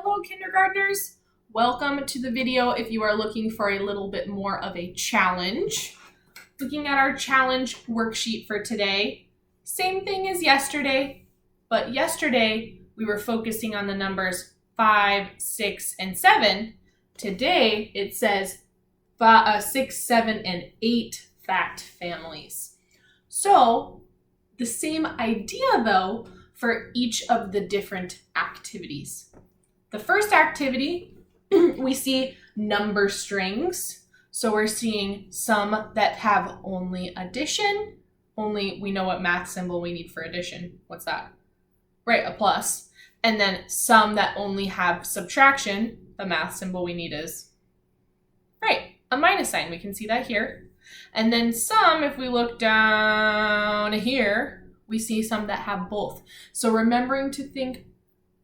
Hello, kindergartners. Welcome to the video if you are looking for a little bit more of a challenge. Looking at our challenge worksheet for today, same thing as yesterday, but yesterday we were focusing on the numbers 5, 6, and 7. Today it says 6, 7, and 8 fact families. So the same idea though for each of the different activities. The first activity, we see number strings. So we're seeing some that have only addition. Only, we know what math symbol we need for addition. What's that? Right, a plus. And then some that only have subtraction. The math symbol we need is, right, a minus sign. We can see that here. And then some, if we look down here, we see some that have both. So remembering to think,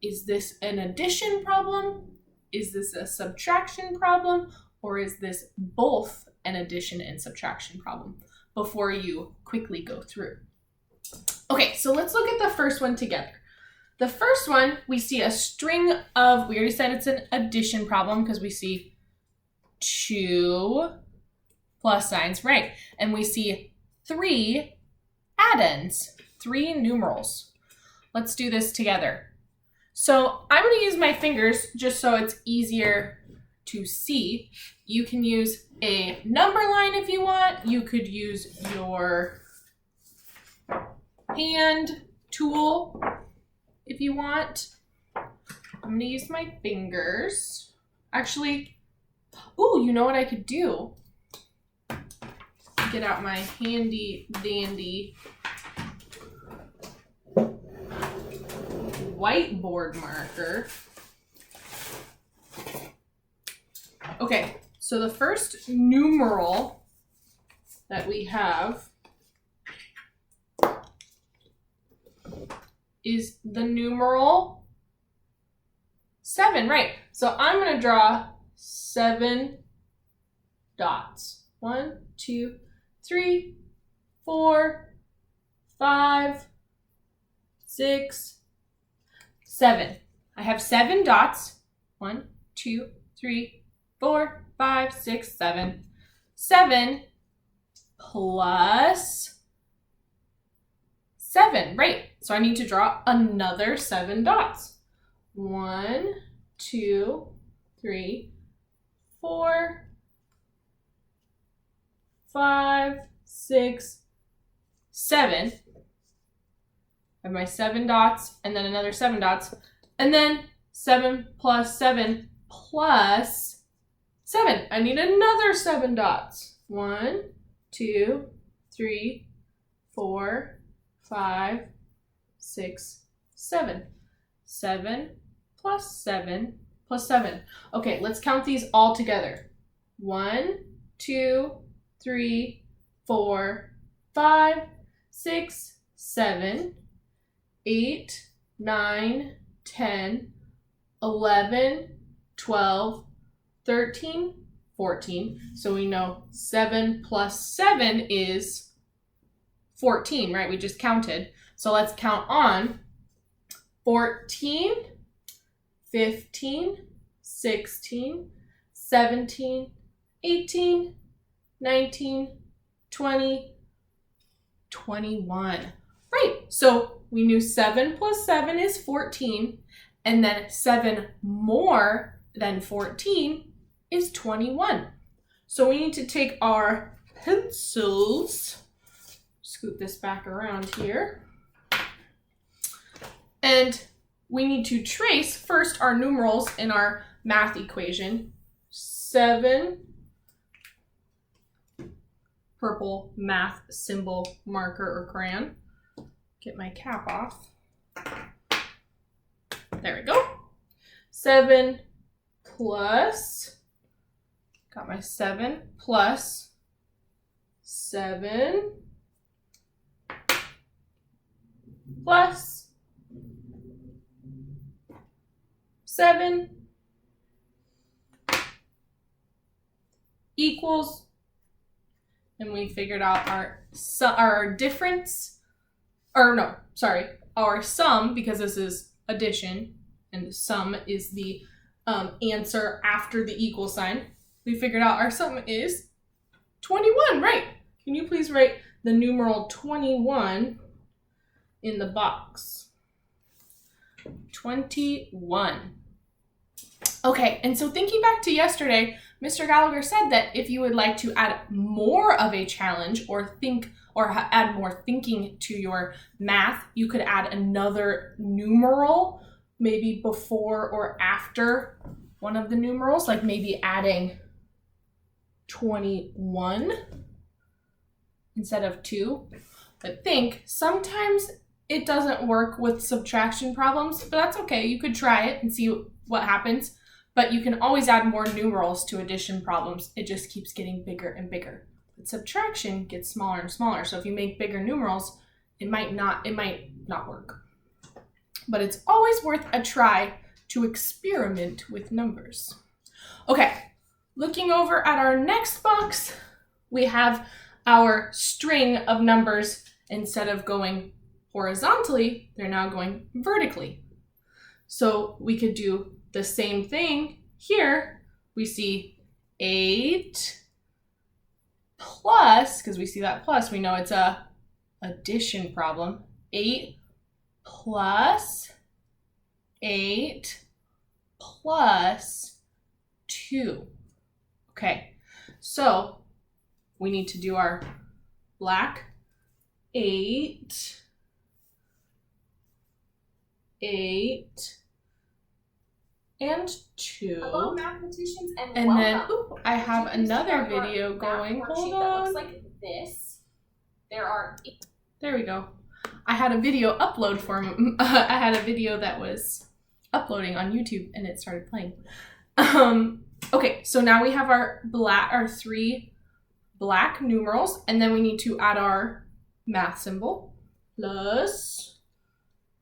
is this an addition problem? Is this a subtraction problem? Or is this both an addition and subtraction problem before you quickly go through? Okay, so let's look at the first one together. The first one, we see a string of, we already said it's an addition problem because we see 2 plus signs, right? And we see 3 addends, 3 numerals. Let's do this together. So I'm going to use my fingers just so it's easier to see. You can use a number line if you want. You could use your hand tool if you want. I'm going to use my fingers. Actually, ooh, you know what I could do? Get out my handy dandy whiteboard marker. Okay, so the first numeral that we have is the numeral 7, right? So I'm going to draw 7 dots. 1, 2, 3, 4, 5, 6, 7. I have 7 dots. 1, 2, 3, 4, 5, 6, 7. 7 plus 7, right? So I need to draw another 7 dots. 1, 2, 3, 4, 5, 6, 7. I have my 7 dots and then another 7 dots. And then 7 plus 7 plus 7. I need another 7 dots. 1, 2, 3, 4, 5, 6, 7. 7 plus 7 plus 7. Okay, let's count these all together. 1, 2, 3, 4, 5, 6, 7, 8, 9, 10, 11, 12, 13, 14. So we know 7 plus 7 is 14, right? We just counted. So let's count on 14, 15, 16, 17, 18, 19, 20, 21. Right, so we knew 7 plus 7 is 14, and then 7 more than 14 is 21. So we need to take our pencils, scoot this back around here, and we need to trace first our numerals in our math equation. 7, purple math symbol marker or crayon. Get my cap off. There we go. 7 plus, got my 7 plus 7 plus 7 equals, and we figured out our difference, or no, sorry, our sum, because this is addition, and sum is the answer after the equal sign. We figured out our sum is 21, right? Can you please write the numeral 21 in the box? 21. Okay, and so thinking back to yesterday, Mr. Gallagher said that if you would like to add more of a challenge or add more thinking to your math, you could add another numeral, maybe before or after one of the numerals, like maybe adding 21 instead of 2. But sometimes it doesn't work with subtraction problems, but that's okay. You could try it and see what happens. But you can always add more numerals to addition problems. It just keeps getting bigger and bigger. But subtraction gets smaller and smaller. So if you make bigger numerals, it might not work. But it's always worth a try to experiment with numbers. Okay, looking over at our next box, we have our string of numbers. Instead of going horizontally, they're now going vertically. So we could do the same thing here. We see 8 plus, because we see that plus, we know it's a addition problem. 8 plus 8 plus 2. Okay, so we need to do our black. 8 and 2. Hello, mathematicians, and then I have If you another start our video math going. worksheet Hold that on. looks like this. There we go. I had a video upload form. I had a video that was uploading on YouTube and it started playing. Okay, so now we have our 3 black numerals, and then we need to add our math symbol, plus,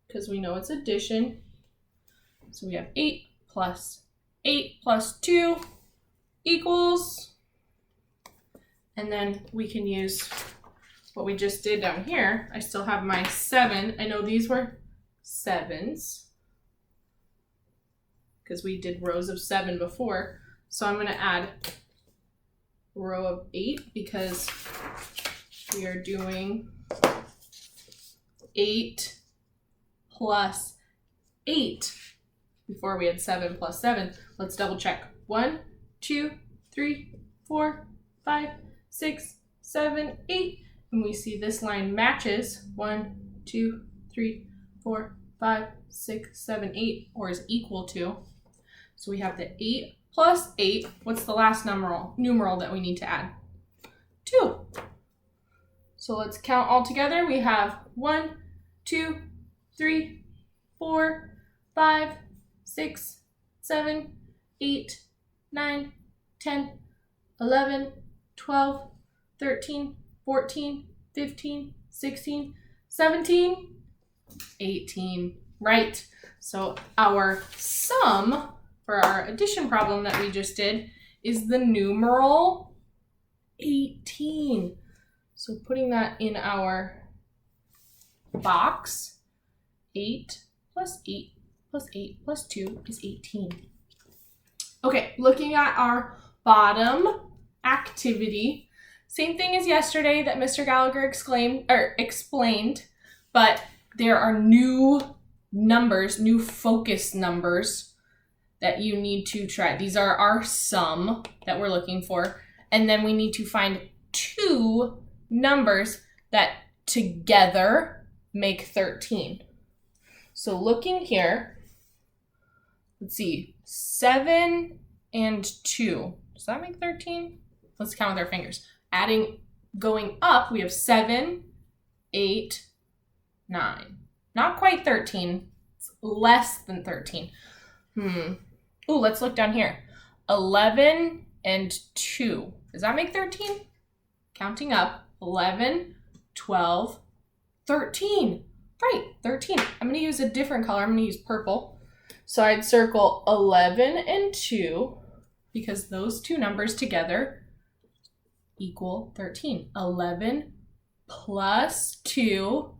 because we know it's addition. So we have 8 plus 2 equals, and then we can use what we just did down here. I still have my 7. I know these were 7s because we did rows of 7 before. So I'm going to add a row of 8 because we are doing 8 plus 8. Before we had 7 plus 7. Let's double check. 1, 2, 3, 4, 5, 6, 7, 8. And we see this line matches 1, 2, 3, 4, 5, 6, 7, 8, or is equal to. So we have the 8 plus 8. What's the last numeral that we need to add? 2. So let's count all together. We have 1, 2, 3, 4, 5, 6, 7, 8, 9, 10, 11, 12, 13, 14, 15, 16, 17, 18. Right. So our sum for our addition problem that we just did is the numeral 18. So putting that in our box, 8 plus 8 plus 8 plus 2 is 18. Okay, looking at our bottom activity, same thing as yesterday that Mr. Gallagher explained, but there are new numbers, new focus numbers that you need to try. These are our sum that we're looking for, and then we need to find 2 numbers that together make 13. So looking here, let's see, 7 and 2. Does that make 13? Let's count with our fingers. Going up, we have 7, 8, 9. Not quite 13. It's less than 13. Ooh, let's look down here. 11 and 2. Does that make 13? Counting up, 11, 12, 13. Right, 13. I'm going to use a different color. I'm going to use purple. So I'd circle 11 and 2 because those 2 numbers together equal 13. 11 plus 2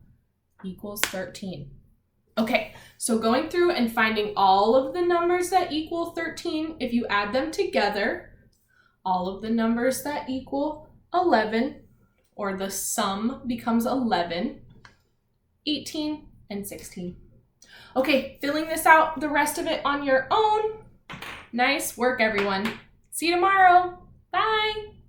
equals 13. Okay, so going through and finding all of the numbers that equal 13, if you add them together, all of the numbers that equal 11, or the sum becomes 11, 18, and 16. Okay, filling this out, the rest of it on your own. Nice work, everyone. See you tomorrow. Bye.